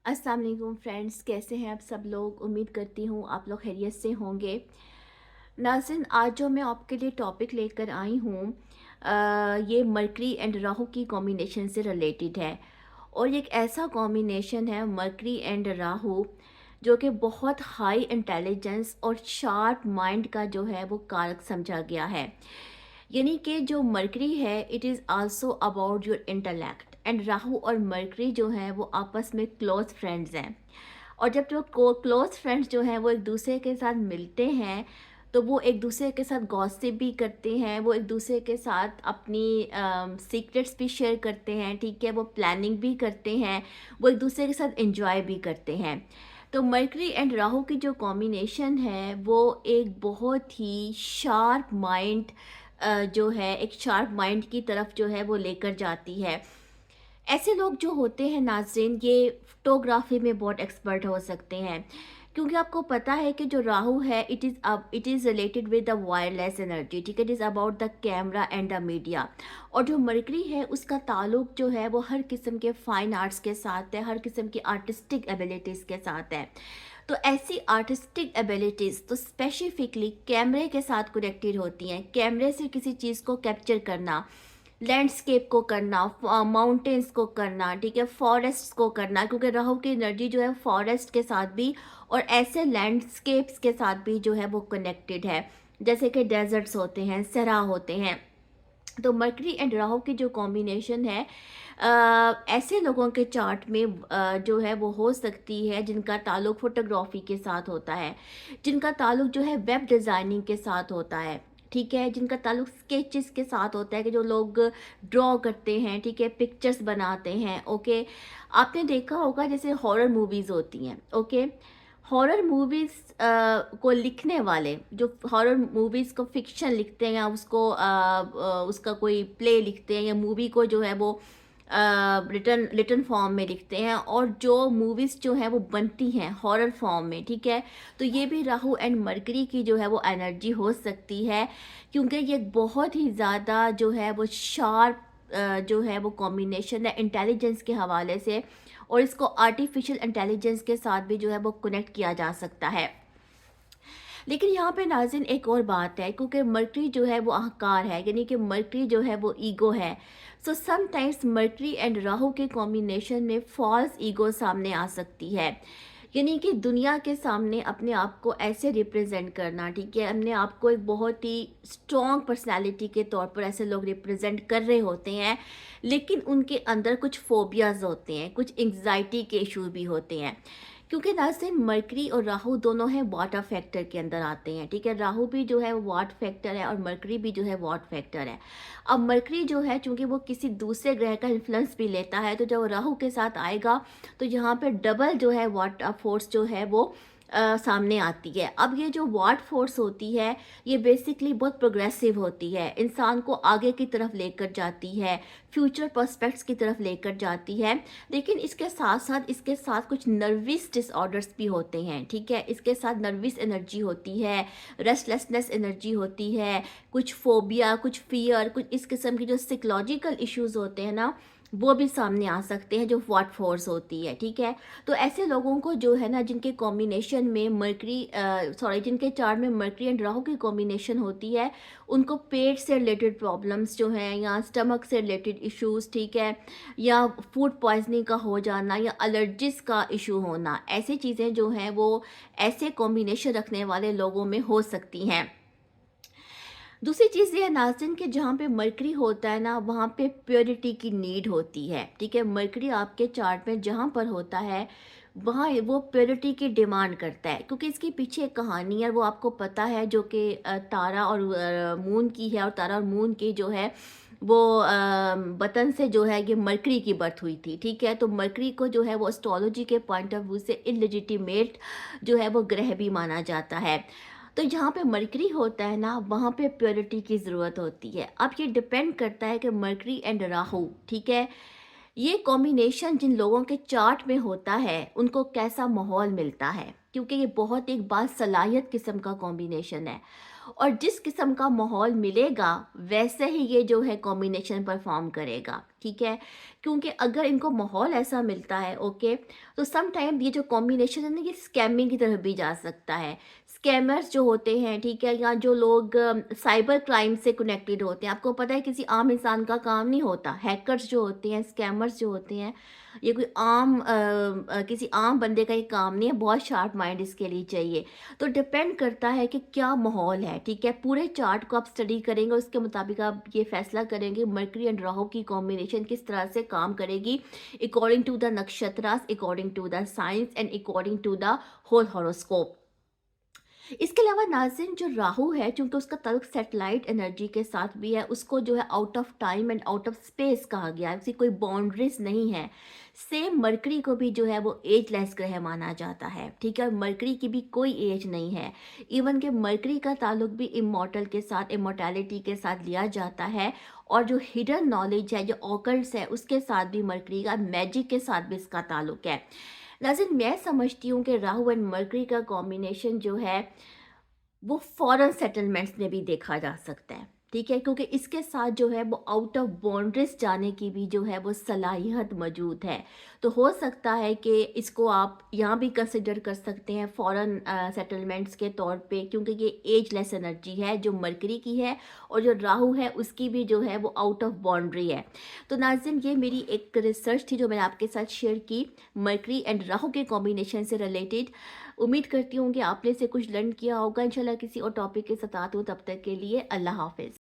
अस्सलाम वालेकुम फ्रेंड्स, कैसे हैं आप सब लोग। उम्मीद करती हूँ आप लोग खैरियत से होंगे। नाज़रीन, आज जो मैं आपके लिए टॉपिक लेकर आई हूँ ये मरकरी एंड राहु की कॉम्बिनेशन से रिलेटेड है। और ये एक ऐसा कॉम्बिनेशन है मरकरी एंड राहु जो कि बहुत हाई इंटेलिजेंस और शार्प माइंड का जो है वो कारक समझा गया है। यानी कि जो मरकरी है it is also about your intellect, and Rahu और मरकरी जो है वो आपस में क्लोज फ्रेंड्स हैं। और जब जो क्लोज फ्रेंड्स जो हैं वो एक दूसरे के साथ मिलते हैं तो वो एक दूसरे के साथ गॉसिप भी करते हैं, वो एक दूसरे के साथ अपनी सीक्रेट्स भी शेयर करते हैं, ठीक है, वो प्लानिंग भी करते हैं, वो एक दूसरे के साथ एंजॉय भी करते हैं। तो मरकरी एंड राहु की जो कॉम्बिनेशन है वो एक बहुत ही शार्प माइंड जो है एक शार्प माइंड की तरफ जो है वो लेकर जाती है। ऐसे लोग जो होते हैं नाज़रीन, ये फ़ोटोग्राफ़ी में बहुत एक्सपर्ट हो सकते हैं, क्योंकि आपको पता है कि जो राहु है it is related with the wireless energy, ठीक है, it is about the camera and the media. और जो मरकरी है उसका ताल्लुक जो है वो हर किस्म के फ़ाइन आर्ट्स के साथ है, हर किस्म की आर्टिस्टिक एबिलिटीज़ के साथ है। तो ऐसी आर्टिस्टिक एबिलिटीज़ तो स्पेसिफिकली कैमरे के साथ कनेक्टेड होती हैं। कैमरे से किसी चीज़ को कैप्चर करना, लैंडस्केप को करना, माउंटेन्स को करना, ठीक है, फॉरेस्ट को करना, क्योंकि राहु की एनर्जी जो है फॉरेस्ट के साथ भी और ऐसे लैंडस्केप्स के साथ भी जो है वो कनेक्टेड है, जैसे कि डेजर्ट्स होते हैं, सहरा होते हैं। तो मरकरी एंड राहु की जो कॉम्बिनेशन है ऐसे लोगों के चार्ट में जो है वो हो सकती है जिनका ताल्लुक फोटोग्राफी के साथ होता है, जिनका ताल्लुक जो है वेब डिज़ाइनिंग के साथ होता है, ठीक है, जिनका ताल्लुक स्केचेस के साथ होता है, कि जो लोग ड्रॉ करते हैं, ठीक है, पिक्चर्स बनाते हैं। ओके, आपने देखा होगा जैसे हॉरर मूवीज़ होती हैं। ओके, हॉरर मूवीज़ को लिखने वाले जो हॉरर मूवीज़ को फ़िक्शन लिखते हैं या उसको उसका कोई प्ले लिखते हैं या मूवी को जो है वो रिटन रिटन फॉर्म में लिखते हैं, और जो मूवीज़ जो हैं वो बनती हैं हॉरर फॉर्म में, ठीक है। तो ये भी राहु एंड मरकरी की जो है वो एनर्जी हो सकती है, क्योंकि ये बहुत ही ज़्यादा जो है वो शार्प जो है वो कॉम्बिनेशन है इंटेलिजेंस के हवाले से, और इसको आर्टिफिशियल इंटेलिजेंस के साथ भी जो है वो कनेक्ट किया जा सकता है। लेकिन यहाँ पे नाज़रीन एक और बात है, क्योंकि मरकरी जो है वो अहंकार है, यानी कि मरकरी जो है वो ईगो है। So sometimes mercury and Rahu के कॉम्बिनेशन में फॉल्स ईगो सामने आ सकती है, यानी कि दुनिया के सामने अपने आप को ऐसे रिप्रेजेंट करना, ठीक है, अपने आप को एक बहुत ही स्ट्रॉन्ग पर्सनालिटी के तौर पर ऐसे लोग रिप्रेजेंट कर रहे होते हैं, लेकिन उनके अंदर कुछ फोबियाज़ होते हैं, कुछ एंग्जाइटी के इशू भी होते हैं। क्योंकि नाज़रीन मरकरी और राहु दोनों हैं वाटर फैक्टर के अंदर आते हैं, ठीक है, राहु भी जो है वो वाट फैक्टर है और मरकरी भी जो है वाट फैक्टर है। अब मरकरी जो है चूंकि वो किसी दूसरे ग्रह का इन्फ्लुएंस भी लेता है, तो जब राहु के साथ आएगा तो यहाँ पे डबल जो है वाट फोर्स जो है वो सामने आती है। अब ये जो वाट फोर्स होती है ये बेसिकली बहुत प्रोग्रेसिव होती है, इंसान को आगे की तरफ लेकर जाती है, फ्यूचर पर्सपेक्ट्स की तरफ लेकर जाती है। लेकिन इसके साथ कुछ नर्वस डिसऑर्डर्स भी होते हैं, ठीक है, इसके साथ नर्वस एनर्जी होती है, रेस्टलेसनेस एनर्जी होती है, कुछ फोबिया, कुछ फियर, कुछ इस किस्म की जो साइकोलॉजिकल इश्यूज होते हैं ना, वो भी सामने आ सकते हैं, जो वाट फोर्स होती है, ठीक है। तो ऐसे लोगों को जो है ना, जिनके कॉम्बिनेशन में जिनके चार्ट में मरकरी एंड राहु की कॉम्बिनेशन होती है, उनको पेट से रिलेटेड प्रॉब्लम्स जो हैं या स्टमक से रिलेटेड इश्यूज, ठीक है, या फूड पॉइजनिंग का हो जाना या एलर्जिस का इशू होना, ऐसी चीज़ें जो हैं वो ऐसे कॉम्बिनेशन रखने वाले लोगों में हो सकती हैं। दूसरी चीज़ ये है नाज़रीन कि जहाँ पे मरकरी होता है ना वहाँ पे प्योरिटी की नीड होती है, ठीक है, मरकरी आपके चार्ट में जहाँ पर होता है वहाँ वो प्योरिटी की डिमांड करता है, क्योंकि इसके पीछे एक कहानी है वो आपको पता है, जो कि तारा और मून की है, और तारा और मून की जो है वो वतन से जो है ये मरकरी की बर्थ हुई थी, ठीक है। तो मरकरी को जो है वो एस्ट्रोलॉजी के पॉइंट ऑफ व्यू से इलेजिटिमेट जो है वो ग्रह भी माना जाता है। तो जहाँ पे मरकरी होता है ना वहाँ पे प्योरिटी की ज़रूरत होती है। अब ये डिपेंड करता है कि मरकरी एंड राहु, ठीक है, ये कॉम्बिनेशन जिन लोगों के चार्ट में होता है उनको कैसा माहौल मिलता है, क्योंकि ये बहुत एक बात सलाहियत किस्म का कॉम्बिनेशन है। और जिस किस्म का माहौल मिलेगा वैसे ही ये जो है कॉम्बिनेशन परफॉर्म करेगा, ठीक है। क्योंकि अगर इनको माहौल ऐसा मिलता है, ओके, तो सम टाइम ये जो कॉम्बिनेशन है ना, ये स्कैमिंग की तरफ भी जा सकता है। स्कैमर्स जो होते हैं, ठीक है, या जो लोग साइबर क्राइम से कनेक्टेड होते हैं, आपको पता है किसी आम इंसान का काम नहीं होता। हैकर्स जो होते हैं, स्कैमर्स जो होते हैं, ये कोई आम किसी आम बंदे का ये काम नहीं है, बहुत शार्प माइंड इसके लिए चाहिए। तो डिपेंड करता है कि क्या माहौल है, ठीक है। पूरे चार्ट को आप स्टडी करेंगे, उसके मुताबिक आप ये फैसला करेंगे मरकरी एंड राहु की कॉम्बिनेशन किस तरह से काम करेगी, according to the nakshatras, according to the science and according to the whole horoscope. इसके अलावा नाज़रीन, जो राहु है, चूंकि उसका ताल्लुक सैटेलाइट एनर्जी के साथ भी है, उसको जो है out of time and out of space कहा गया है, उसकी कोई बाउंड्रीज नहीं है। सेम मरकरी को भी जो है वो एजलेस ग्रह माना जाता है, ठीक है, और मरकरी की भी कोई एज नहीं है। इवन के मरकरी का ताल्लुक भी इमॉर्टल के साथ, इमॉर्टैलिटी के साथ लिया जाता है। और जो हिडन नॉलेज है, जो ऑकल्ट्स है, उसके साथ भी मरकरी का, मैजिक के साथ भी इसका ताल्लुक है। नाज़रीन, मैं समझती हूँ कि राहु एंड मरकरी का कॉम्बिनेशन जो है वो फॉरेन सेटलमेंट्स में भी देखा जा सकता है, ठीक है, क्योंकि इसके साथ जो है वो आउट ऑफ बाउंड्रीज जाने की भी जो है वो सलाहियत मौजूद है। तो हो सकता है कि इसको आप यहाँ भी कंसिडर कर सकते हैं फॉरेन सेटलमेंट्स के तौर पे, क्योंकि ये एजलेस एनर्जी है जो मरकरी की है, और जो राहु है उसकी भी जो है वो आउट ऑफ बाउंड्री है। तो नाज़रीन, ये मेरी एक रिसर्च थी जो मैंने आपके साथ शेयर की मरकरी एंड राहु के कॉम्बिनेशन से रिलेटेड। उम्मीद करती हूँ कि आपने से कुछ लर्न किया होगा। इंशाल्लाह किसी और टॉपिक के साथ आती हूँ, तब तक के लिए अल्लाह हाफिज़।